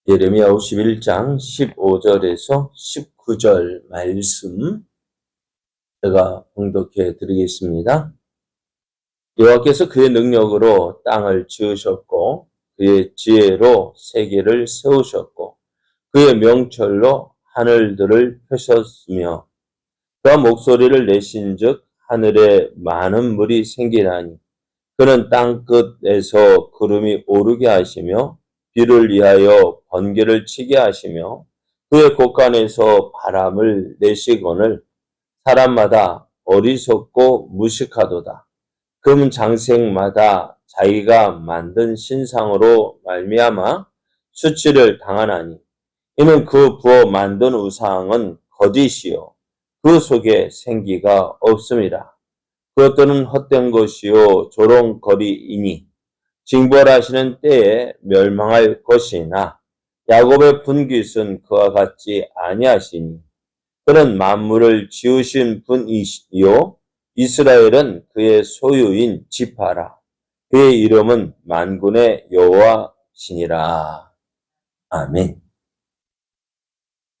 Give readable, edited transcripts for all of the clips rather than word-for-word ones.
예레미야 51장 15절에서 19절 말씀 제가 봉독해 드리겠습니다. 여호와께서 그의 능력으로 땅을 지으셨고 그의 지혜로 세계를 세우셨고 그의 명철로 하늘들을 펴셨으며 그가 목소리를 내신즉 하늘에 많은 물이 생기나니 그는 땅 끝에서 구름이 오르게 하시며 비를 위하여 번개를 치게 하시며 그의 곳간에서 바람을 내시거늘 사람마다 어리석고 무식하도다. 금 장색마다 자기가 만든 신상으로 말미암아 수치를 당하나니 이는 그 부어 만든 우상은 거짓이요 그 속에 생기가 없음이라. 그것들은 헛된 것이요 조롱거리이니 징벌하시는 때에 멸망할 것이나 야곱의 분깃은 그와 같지 아니하시니 그는 만물을 지으신 분이시요 이스라엘은 그의 소유인 지파라. 그의 이름은 만군의 여호와시니라. 아멘.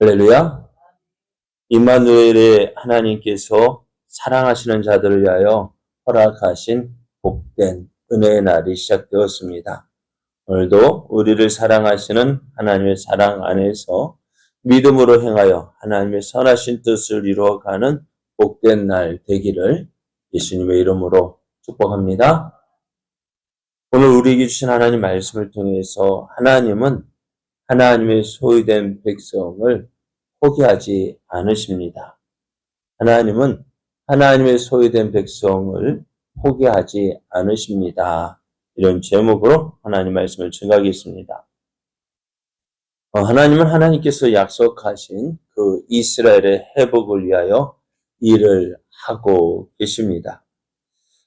할렐루야. 임마누엘의 하나님께서 사랑하시는 자들을 위하여 허락하신 복된 은혜의 날이 시작되었습니다. 오늘도 우리를 사랑하시는 하나님의 사랑 안에서 믿음으로 행하여 하나님의 선하신 뜻을 이루어가는 복된 날 되기를 예수님의 이름으로 축복합니다. 오늘 우리에게 주신 하나님 말씀을 통해서 하나님은 하나님의 소유된 백성을 포기하지 않으십니다. 하나님은 하나님의 소유된 백성을 포기하지 않으십니다. 이런 제목으로 하나님 말씀을 증거하겠습니다. 하나님은 하나님께서 약속하신 그 이스라엘의 회복을 위하여 일을 하고 계십니다.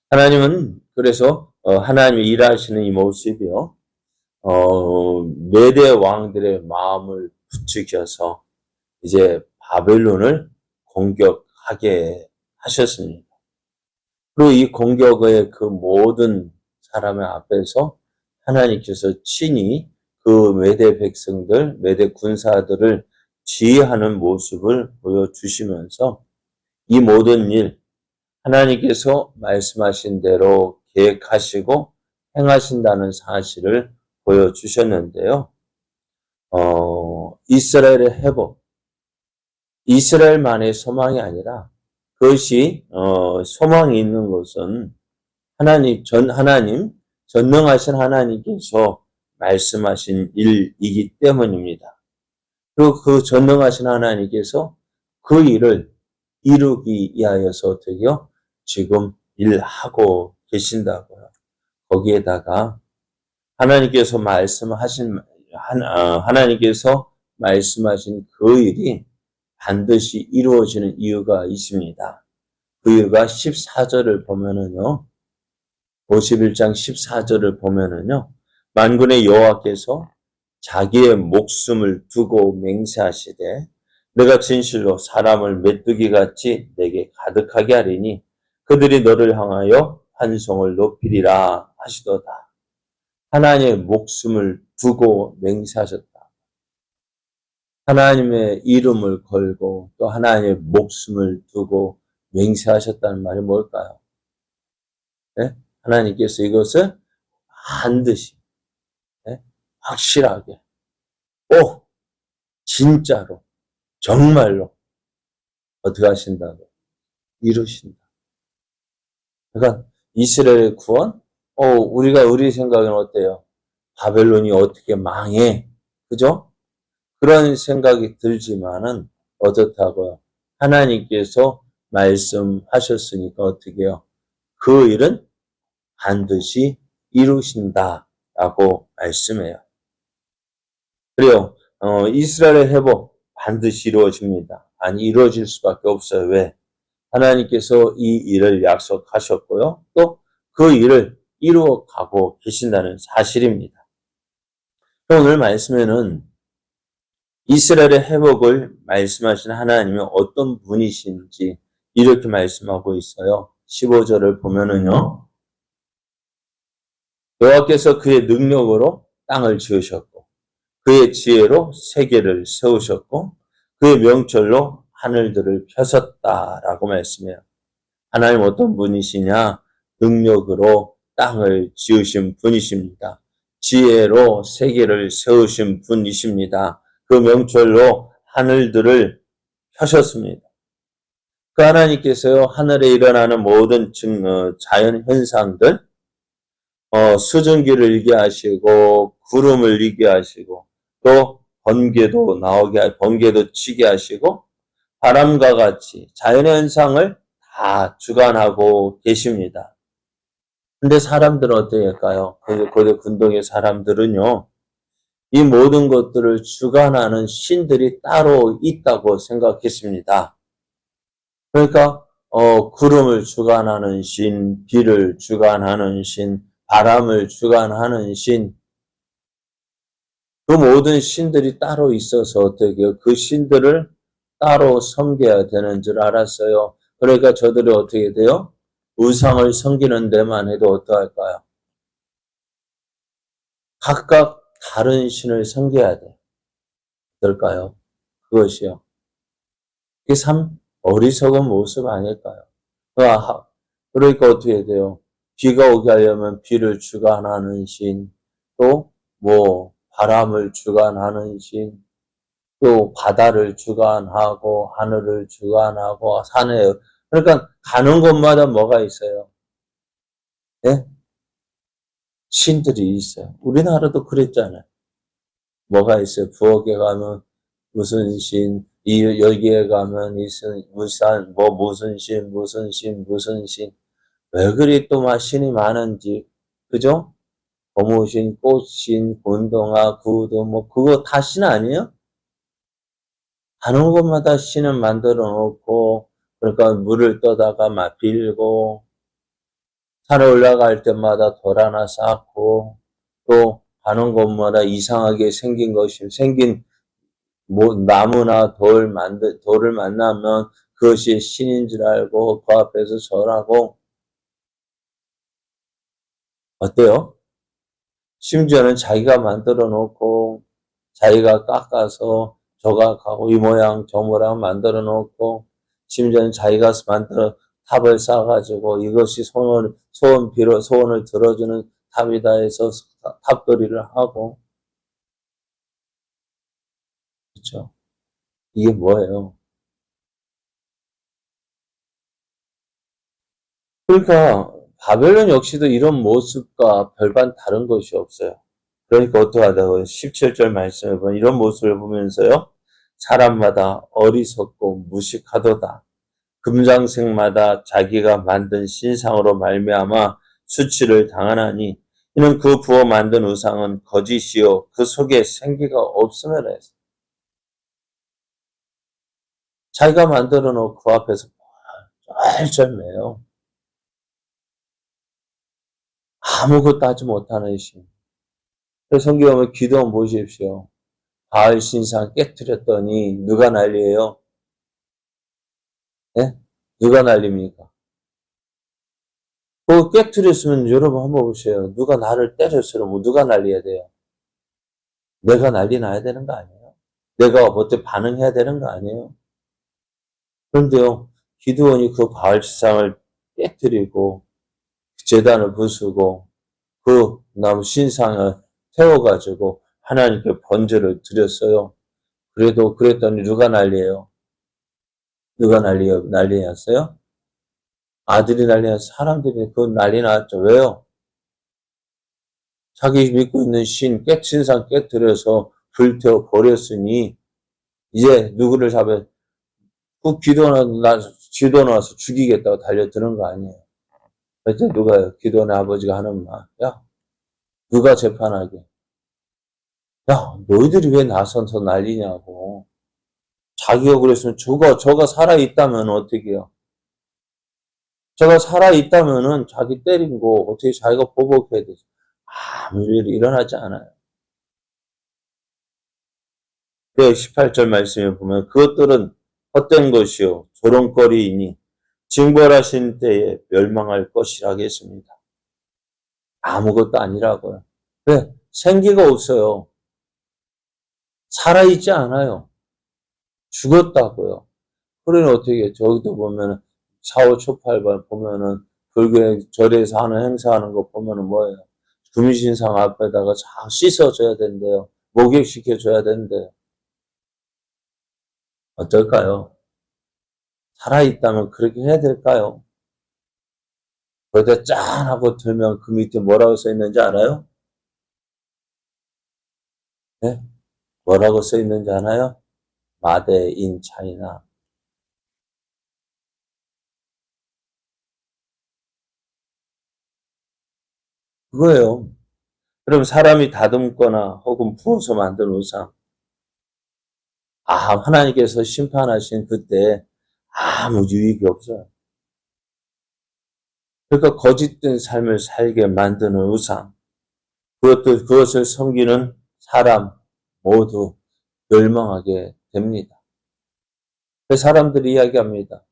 하나님은 그래서 하나님이 일하시는 이 모습이요, 메대 왕들의 마음을 부추겨서 이제 바벨론을 공격하게 하셨습니다. 그리고 이 공격의 그 모든 사람의 앞에서 하나님께서 친히 그 메대 백성들, 메대 군사들을 지휘하는 모습을 보여주시면서 이 모든 일, 하나님께서 말씀하신 대로 계획하시고 행하신다는 사실을 보여주셨는데요. 이스라엘의 회복, 이스라엘만의 소망이 아니라 그것이 소망이 있는 것은 하나님 전능하신 하나님께서 말씀하신 일이기 때문입니다. 그리고 그 전능하신 하나님께서 그 일을 이루기 위하여서 어떻게요? 지금 일하고 계신다고요. 거기에다가 하나님께서 말씀하신 그 일이 반드시 이루어지는 이유가 있습니다. 그 이유가 14절을 보면은요, 51장 14절을 보면은요, 만군의 여호와께서 자기의 목숨을 두고 맹세하시되 내가 진실로 사람을 메뚜기같이 내게 가득하게 하리니 그들이 너를 향하여 환송을 높이리라 하시도다. 하나님의 목숨을 두고 맹세하셨다. 하나님의 이름을 걸고 또 하나님의 목숨을 두고 맹세하셨다는 말이 뭘까요? 네? 하나님께서 이것을 반드시, 네? 확실하게, 꼭, 진짜로, 정말로 어떻게 하신다고? 이루신다. 그러니까 이스라엘의 구원? 우리 생각은 어때요? 바벨론이 어떻게 망해? 그죠? 그런 생각이 들지만은 어떻다고요? 하나님께서 말씀하셨으니까 어떻게 해요? 그 일은 반드시 이루신다라고 말씀해요. 그래요. 이스라엘의 회복 반드시 이루어집니다. 아니, 이루어질 수밖에 없어요. 왜? 하나님께서 이 일을 약속하셨고요. 또 그 일을 이루어가고 계신다는 사실입니다. 오늘 말씀에는 이스라엘의 회복을 말씀하신 하나님이 어떤 분이신지 이렇게 말씀하고 있어요. 15절을 보면은요, 여호와께서 그의 능력으로 땅을 지으셨고 그의 지혜로 세계를 세우셨고 그의 명철로 하늘들을 펴셨다라고 말씀해요. 하나님 어떤 분이시냐? 능력으로 땅을 지으신 분이십니다. 지혜로 세계를 세우신 분이십니다. 그 명철로 하늘들을 펴셨습니다. 그 하나님께서요, 하늘에 일어나는 모든 자연 현상들, 수증기를 일게 하시고, 구름을 일게 하시고, 또 번개도 치게 하시고, 바람과 같이 자연의 현상을 다 주관하고 계십니다. 근데 사람들은 어떻게 할까요? 고대 군동의 사람들은요, 이 모든 것들을 주관하는 신들이 따로 있다고 생각했습니다. 그러니까, 구름을 주관하는 신, 비를 주관하는 신, 바람을 주관하는 신, 그 모든 신들이 따로 있어서 어떻게 해요? 그 신들을 따로 섬겨야 되는 줄 알았어요. 그러니까 저들이 어떻게 돼요? 우상을 섬기는 데만 해도 어떠할까요? 각각 다른 신을 섬겨야 돼. 어떨까요? 그것이요. 이게 참 어리석은 모습 아닐까요? 그러니까 어떻게 돼요? 비가 오게 하려면 비를 주관하는 신, 또 바람을 주관하는 신, 또 바다를 주관하고 하늘을 주관하고 산에 그러니까 가는 곳마다 뭐가 있어요? 네? 신들이 있어요. 우리나라도 그랬잖아요. 뭐가 있어요? 부엌에 가면 무슨 신, 여기에 가면 무슨 신. 왜 그리 또 막 신이 많은지, 그죠? 고무신, 꽃신, 곤동아, 구두, 그거 다 신 아니에요? 가는 곳마다 신을 만들어 놓고, 그러니까 물을 떠다가 막 빌고, 산에 올라갈 때마다 돌 하나 쌓고, 또 가는 곳마다 이상하게 생긴 나무나 돌을 만나면 그것이 신인 줄 알고 그 앞에서 절하고, 어때요? 심지어는 자기가 만들어 놓고, 자기가 깎아서 조각하고, 이 모양 저 모양 만들어 놓고, 심지어는 자기가 탑을 쌓아가지고, 이것이 소원을 들어주는 탑이다 해서 탑돌이를 하고, 그렇죠? 이게 뭐예요? 그러니까 바벨론 역시도 이런 모습과 별반 다른 것이 없어요. 그러니까 어떡하다고 17절 말씀을 보면 이런 모습을 보면서요. 사람마다 어리석고 무식하도다. 금장색마다 자기가 만든 신상으로 말미암아 수치를 당하나니 이는 그 부어 만든 우상은 거짓이요 그 속에 생기가 없음이라 했어요. 자기가 만들어 놓고 그 앞에서 쩔쩔매요. 아무것도 하지 못하는 신. 그래서 성경에 보면 기도원 보십시오. 바알 신상 깨뜨렸더니 누가 난리예요? 네? 누가 난립니까? 그거 깨뜨렸으면 여러분 한번 보세요. 누가 나를 때렸으면 누가 난리해야 돼요? 내가 난리 나야 되는 거 아니에요? 내가 어떻게 반응해야 되는 거 아니에요? 그런데요, 기드원이 그 바알 신상을 깨뜨리고 제단을 부수고 그 나무 신상을 태워가지고 하나님께 번제를 드렸어요. 그랬더니 누가 난리예요? 누가 난리였어요? 아들이 난리났어요. 사람들이 그 난리 났죠. 왜요? 자기 믿고 있는 신상 깨뜨려서 불태워 버렸으니, 이제 누구를 기도 나와서 죽이겠다고 달려드는 거 아니에요. 그때 기도원의 아버지가 하는 말, 야, 누가 재판하게? 야, 너희들이 왜 나서서 난리냐고. 자기가 그랬으면 저가 살아있다면 어떻게 해요? 저가 살아있다면은 자기 때린 거 어떻게 자기가 보복해야 되지? 아무 일이 일어나지 않아요. 18절 말씀에 보면 그것들은 헛된 것이요 조롱거리이니 징벌하신 때에 멸망할 것이라 하겠습니다. 아무것도 아니라고요. 왜? 생기가 없어요. 살아있지 않아요. 죽었다고요. 그러니 어떻게, 저기도 보면은, 사오초팔발 보면은, 불교의 절에서 하는 행사하는 거 보면은 뭐예요? 금신상 앞에다가 잘 씻어줘야 된대요. 목욕시켜줘야 된대요. 어떨까요? 살아있다면 그렇게 해야 될까요? 거기다 짠 하고 들면 그 밑에 뭐라고 써 있는지 알아요? 네? 뭐라고 써 있는지 알아요? 마대 인 차이나. 그거예요. 그럼 사람이 다듬거나 혹은 부어서 만든 우상. 하나님께서 심판하신 그때 아무 유익이 없어요. 그러니까 거짓된 삶을 살게 만드는 우상. 그것을 섬기는 사람 모두 멸망하게 됩니다. 사람들이 이야기합니다.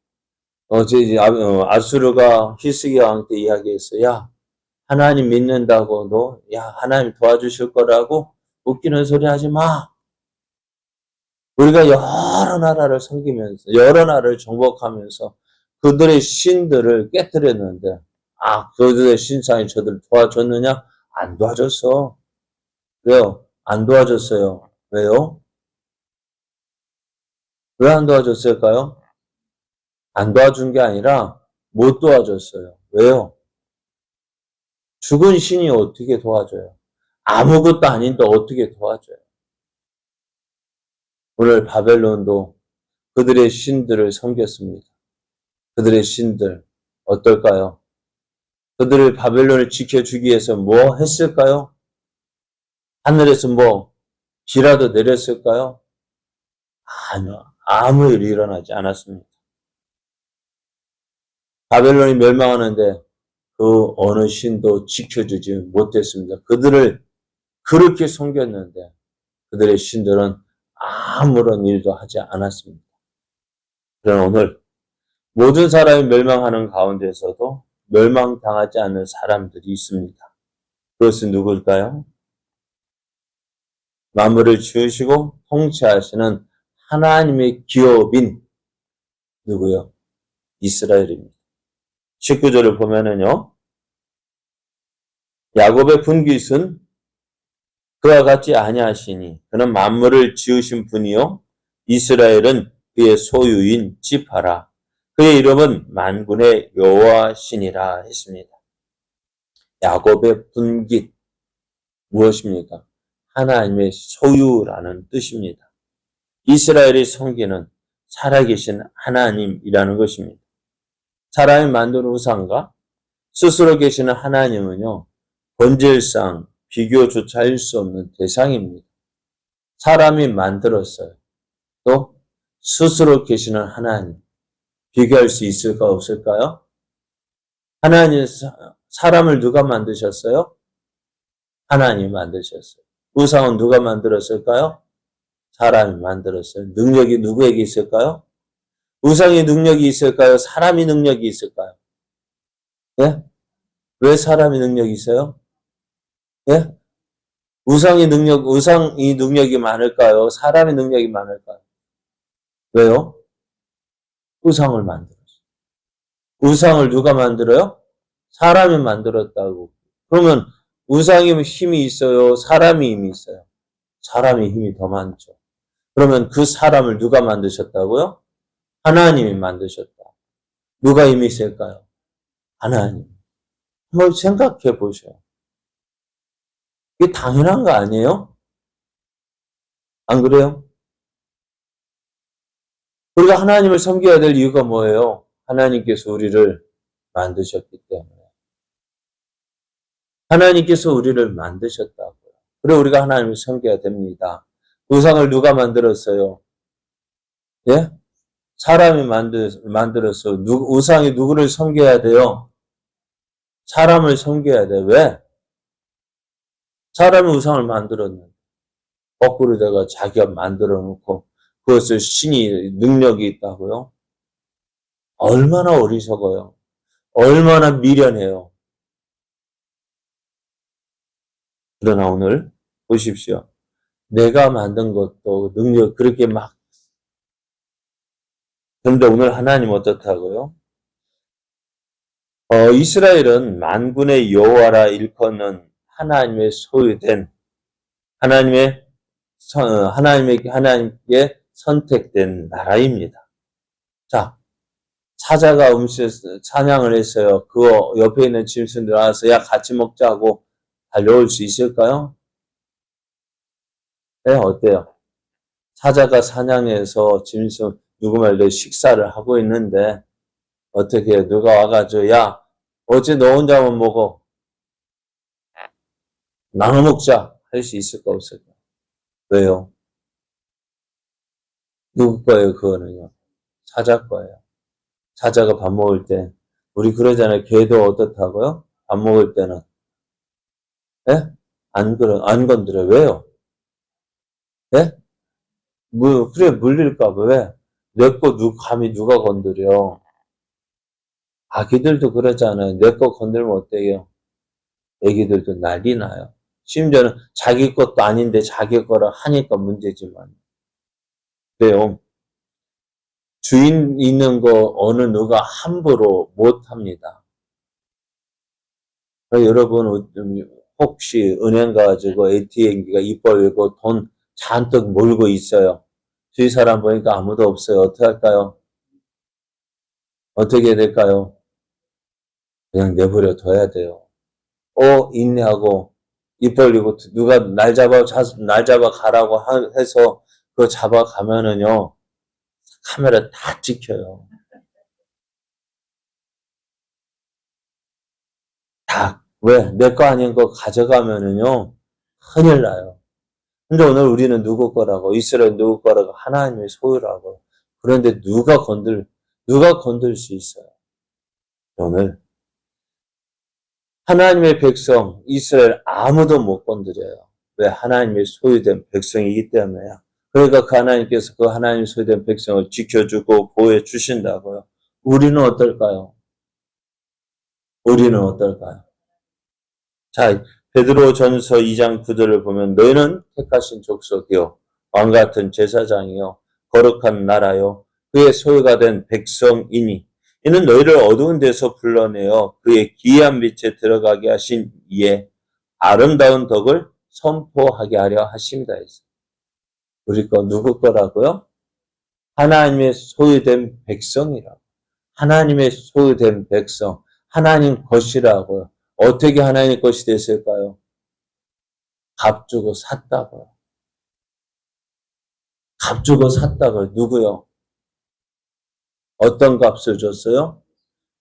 어제 이제 아수르가 히스기야 왕한테 이야기했어요. 야, 하나님 믿는다고 야, 하나님 도와주실 거라고 웃기는 소리 하지 마. 우리가 여러 나라를 섬기면서, 여러 나라를 정복하면서 그들의 신들을 깨뜨렸는데, 그들의 신상이 저들 도와줬느냐? 안 도와줬어. 왜요? 안 도와줬어요. 왜요? 왜 안 도와줬을까요? 안 도와준 게 아니라 못 도와줬어요. 왜요? 죽은 신이 어떻게 도와줘요? 아무것도 아닌데 어떻게 도와줘요? 오늘 바벨론도 그들의 신들을 섬겼습니다. 그들의 신들 어떨까요? 그들을 바벨론을 지켜주기 위해서 뭐 했을까요? 하늘에서 뭐 비라도 내렸을까요? 아니요. 아무 일이 일어나지 않았습니다. 바벨론이 멸망하는데 그 어느 신도 지켜주지 못했습니다. 그들을 그렇게 섬겼는데 그들의 신들은 아무런 일도 하지 않았습니다. 그러나 오늘 모든 사람이 멸망하는 가운데서도 멸망당하지 않는 사람들이 있습니다. 그것은 누굴까요? 만물을 지으시고 통치하시는 하나님의 기업인 누구요? 이스라엘입니다. 19절을 보면은요. 야곱의 분깃은 그와 같지 아니하시니 그는 만물을 지으신 분이요 이스라엘은 그의 소유인 지파라. 그의 이름은 만군의 여호와시니라 했습니다. 야곱의 분깃 무엇입니까? 하나님의 소유라는 뜻입니다. 이스라엘이 섬기는 살아계신 하나님이라는 것입니다. 사람이 만든 우상과 스스로 계시는 하나님은요, 본질상 비교조차 할 수 없는 대상입니다. 사람이 만들었어요. 또 스스로 계시는 하나님, 비교할 수 있을까 없을까요? 하나님, 사람을 누가 만드셨어요? 하나님이 만드셨어요. 우상은 누가 만들었을까요? 사람이 만들었어요. 능력이 누구에게 있을까요? 우상의 능력이 있을까요? 사람이 능력이 있을까요? 예? 왜 사람이 능력이 있어요? 예? 우상이 능력이 많을까요? 사람의 능력이 많을까요? 왜요? 우상을 만들었어요. 우상을 누가 만들어요? 사람이 만들었다고. 그러면 우상이 힘이 있어요? 사람이 힘이 있어요? 사람이 힘이 더 많죠. 그러면 그 사람을 누가 만드셨다고요? 하나님이 만드셨다. 누가 힘이 있을까요? 하나님. 한번 생각해 보셔요. 이게 당연한 거 아니에요? 안 그래요? 우리가 하나님을 섬겨야 될 이유가 뭐예요? 하나님께서 우리를 만드셨기 때문에. 하나님께서 우리를 만드셨다고요. 그래 우리가 하나님을 섬겨야 됩니다. 우상을 누가 만들었어요? 예? 사람이 만들었어. 우상이 누구를 섬겨야 돼요? 사람을 섬겨야 돼. 왜? 사람이 우상을 만들었는데. 거꾸로 내가 자기가 만들어 놓고 그것을 신이 능력이 있다고요? 얼마나 어리석어요. 얼마나 미련해요. 그러나 오늘 보십시오. 내가 만든 것도 능력 그렇게 막. 그런데 오늘 하나님 어떻다고요? 이스라엘은 만군의 여호와라 일컫는 하나님의 소유된 하나님의 하나님께 선택된 나라입니다. 자, 사자가 사냥을 했어요. 그 옆에 있는 짐승들 와서 야 같이 먹자고 달려올 수 있을까요? 네, 어때요? 사자가 사냥해서 짐승 누구 말대로 식사를 하고 있는데 어떻게 해요? 누가 와가지고 야 어제 너 혼자만 먹어 나눠 먹자 할 수 있을까 없을까? 왜요? 누구 거예요 그거는요? 사자 거예요. 사자가 밥 먹을 때 우리 그러잖아요. 개도 어떻다고요? 밥 먹을 때는 예? 안 건드려. 왜요? 예? 그래 물릴까 봐. 왜? 내 거 감히 누가 건드려? 아기들도 그러잖아요. 내 거 건들면 어때요? 애기들도 난리 나요. 심지어는 자기 것도 아닌데 자기 거라 하니까 문제지만. 그래요. 주인 있는 거 어느 누가 함부로 못 합니다. 여러분 혹시 은행 가지고 ATM기가 입 벌리고 돈 잔뜩 몰고 있어요. 주위 사람 보니까 아무도 없어요. 어떻게 할까요? 어떻게 해야 될까요? 그냥 내버려 둬야 돼요. 인내하고 입 벌리고 누가 날 잡아 가라고 해서 그거 잡아가면은요. 카메라 다 찍혀요. 다. 왜? 내 거 아닌 거 가져가면은요. 큰일 나요. 근데 오늘 우리는 누구 거라고? 이스라엘 누구 거라고? 하나님의 소유라고. 그런데 누가 건들 수 있어요? 오늘 하나님의 백성 이스라엘 아무도 못 건드려요. 왜? 하나님의 소유된 백성이기 때문에요. 그러니까 그 하나님께서 그 하나님의 소유된 백성을 지켜주고 보호해 주신다고요. 우리는 어떨까요? 우리는 어떨까요? 자, 베드로전서 2장 9절을 보면 너희는 택하신 족속이요 왕 같은 제사장이요 거룩한 나라요 그의 소유가 된 백성이니 이는 너희를 어두운 데서 불러내어 그의 기이한 빛에 들어가게 하신 이에 아름다운 덕을 선포하게 하려 하심이다. 우리 거 누구 거라고요? 하나님의 소유된 백성이라고. 하나님의 소유된 백성, 하나님 것이라고요. 어떻게 하나님 것이 됐을까요? 값 주고 샀다고요. 값 주고 샀다고요. 누구요? 어떤 값을 줬어요?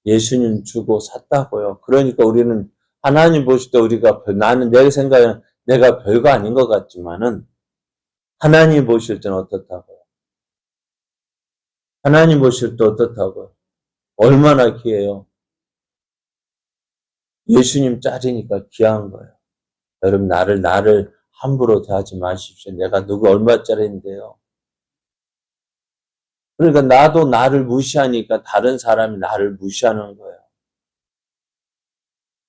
예수님 주고 샀다고요. 그러니까 우리는 하나님 보실 때 나는 내 생각에는 내가 별거 아닌 것 같지만은 하나님 보실 때는 어떻다고요? 하나님 보실 때 어떻다고요? 얼마나 귀해요? 예수님 짤이니까 귀한 거예요. 여러분 나를 함부로 대하지 마십시오. 내가 누구 얼마짜리인데요. 그러니까 나도 나를 무시하니까 다른 사람이 나를 무시하는 거예요.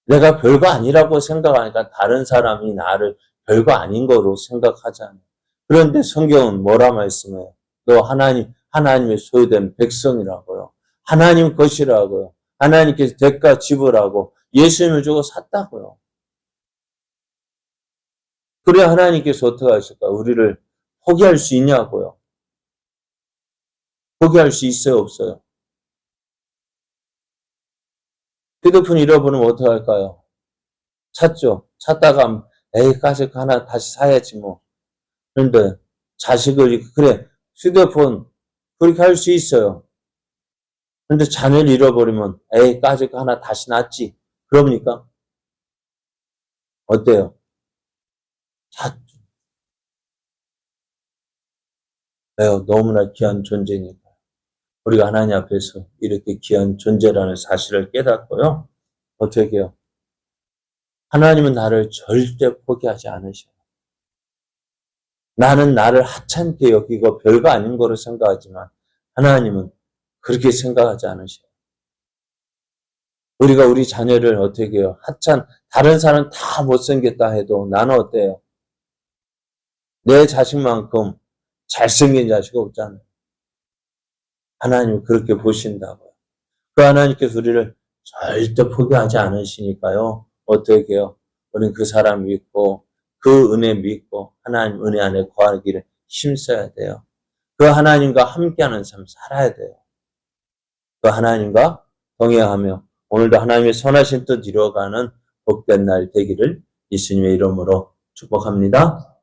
내가 별거 아니라고 생각하니까 다른 사람이 나를 별거 아닌 거로 생각하잖아요. 그런데 성경은 뭐라 말씀해요? 너 하나님의 소유된 백성이라고요. 하나님 것이라고요. 하나님께서 대가 지불하고 예수님을 주고 샀다고요. 그래야 하나님께서 어떻게 하실까? 우리를 포기할 수 있냐고요. 포기할 수 있어요, 없어요? 휴대폰 잃어버리면 어떻게 할까요? 찾죠. 찾다가 에이 가식 하나 다시 사야지 뭐. 그런데 자식을 그래 휴대폰 그렇게 할 수 있어요. 그런데 자녀를 잃어버리면 에이 가식 하나 다시 놨지. 그럽니까? 어때요? 찾죠. 왜요? 너무나 귀한 존재니까. 우리가 하나님 앞에서 이렇게 귀한 존재라는 사실을 깨닫고요. 어떻게 해요? 하나님은 나를 절대 포기하지 않으셔요. 나는 나를 하찮게 여기고 별거 아닌 거로 생각하지만 하나님은 그렇게 생각하지 않으셔요. 우리가 우리 자녀를 어떻게 해요? 다른 사람 다 못생겼다 해도 나는 어때요? 내 자식만큼 잘생긴 자식 없잖아요. 하나님 그렇게 보신다고요. 그 하나님께서 우리를 절대 포기하지 않으시니까요. 어떻게 해요? 우리는 그 사람 믿고 그 은혜 믿고 하나님 은혜 안에 거하기를 힘써야 돼요. 그 하나님과 함께하는 삶 살아야 돼요. 그 하나님과 동행하며 오늘도 하나님의 선하신 뜻 이루어가는 복된 날 되기를 예수님의 이름으로 축복합니다.